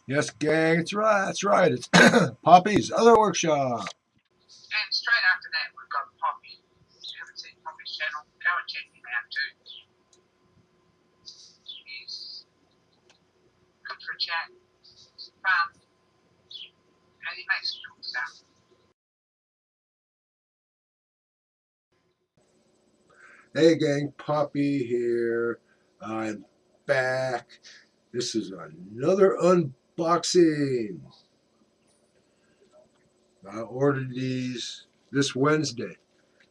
Yes, gang, it's right. That's right. It's Poppy's other workshop. And straight after that, we've got Poppy. If you haven't seen Poppy's channel, go and check him out too. He's good for a chat, he's fun, and he makes cool stuff. Hey, gang, Poppy here. I'm back. This is another unboxing. I ordered these this Wednesday.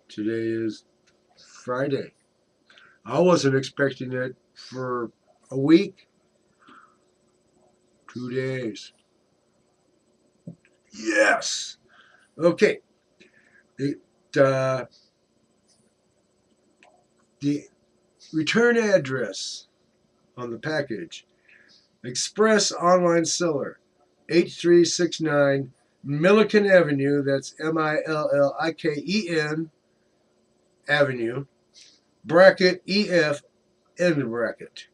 Today is Friday. I wasn't expecting it for a week, 2 days. Yes. Okay. It, uh, the return address on the package: Express Online Seller, 8369 Milliken Avenue. That's Milliken Avenue. Bracket EF end bracket.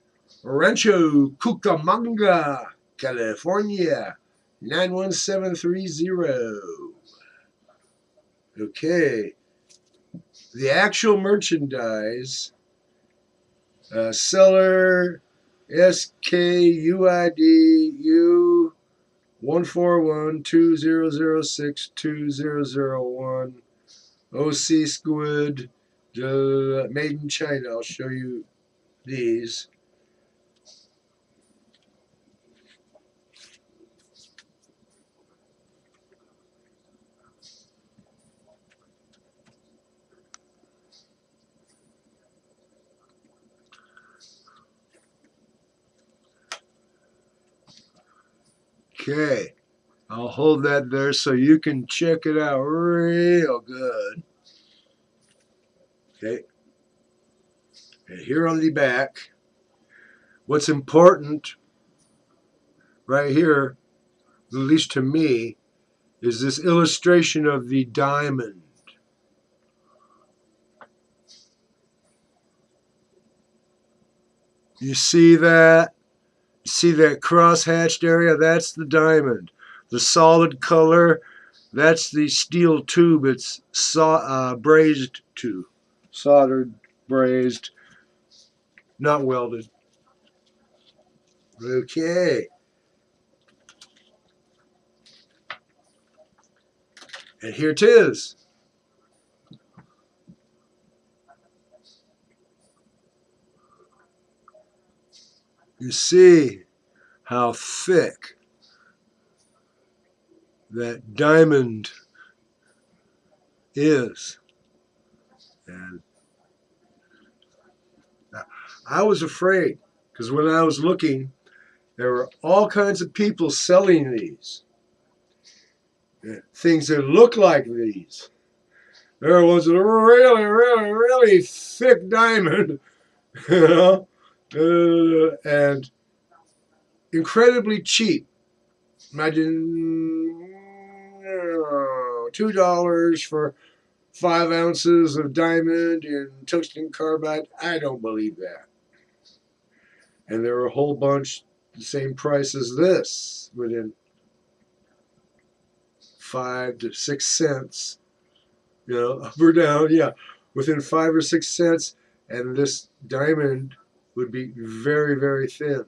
Rancho Cucamonga, California, 91730. Okay. The actual merchandise, seller SKUIDU 14120062001 OC Squid, made in China. I'll show you these. Okay, I'll hold that there so you can check it out real good. Okay, and here on the back, what's important right here, at least to me, is this illustration of the diamond. You see that? See that cross-hatched area? That's the diamond. The solid color, that's the steel tube it's brazed to. Soldered, brazed, not welded. Okay. And here it is. You see how thick that diamond is. And I was afraid because when I was looking, there were all kinds of people selling these. Things that look like these. There was a really, really, really thick diamond, you know, and incredibly cheap. Imagine $2 for 5 ounces of diamond in tungsten carbide. I don't believe that. And there were a whole bunch the same price as this, within 5 to 6 cents, up or down, yeah, within 5 or 6 cents, and this diamond would be very, very thin,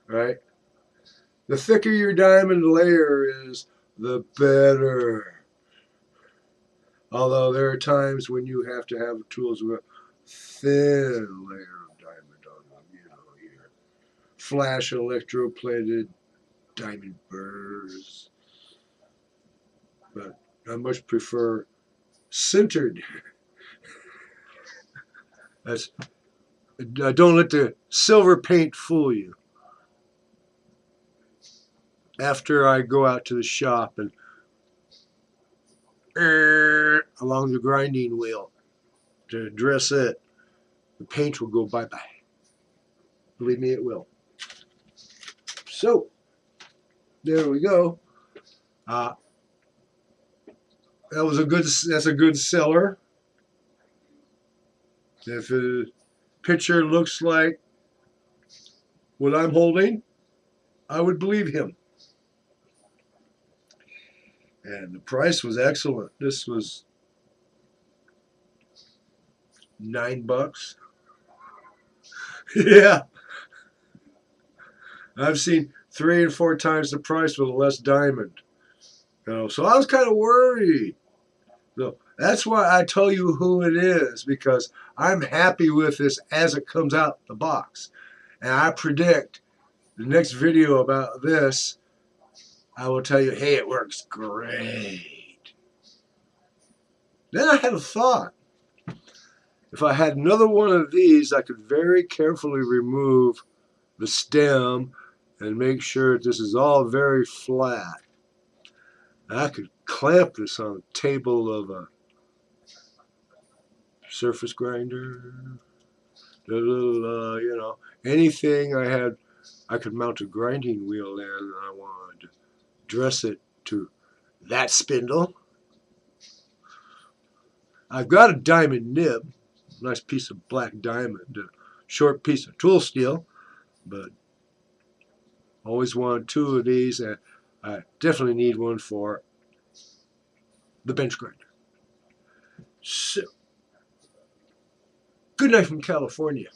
right? The thicker your diamond layer is, the better. Although there are times when you have to have tools with a thin layer of diamond on them, your flash electroplated diamond burrs. But I much prefer sintered. That's, don't let the silver paint fool you. After I go out to the shop and along the grinding wheel to dress it, the paint will go bye-bye. Believe me, it will. So, there we go. That's a good seller. If a picture looks like what I'm holding, I would believe him. And the price was excellent. This was $9. Yeah, I've seen 3 and 4 times the price with a less diamond. So I was kind of worried. So that's why I tell you who it is, because I'm happy with this as it comes out the box. And I predict the next video about this, I will tell you, hey, it works great. Then I had a thought. If I had another one of these, I could very carefully remove the stem and make sure that this is all very flat. I could clamp this on the table of a surface grinder, anything I could mount a grinding wheel in, and I wanted to dress it to that spindle. I've got a diamond nib, nice piece of black diamond, a short piece of tool steel, but always wanted 2 of these, and I definitely need one for the bench grinder. So, good night from California.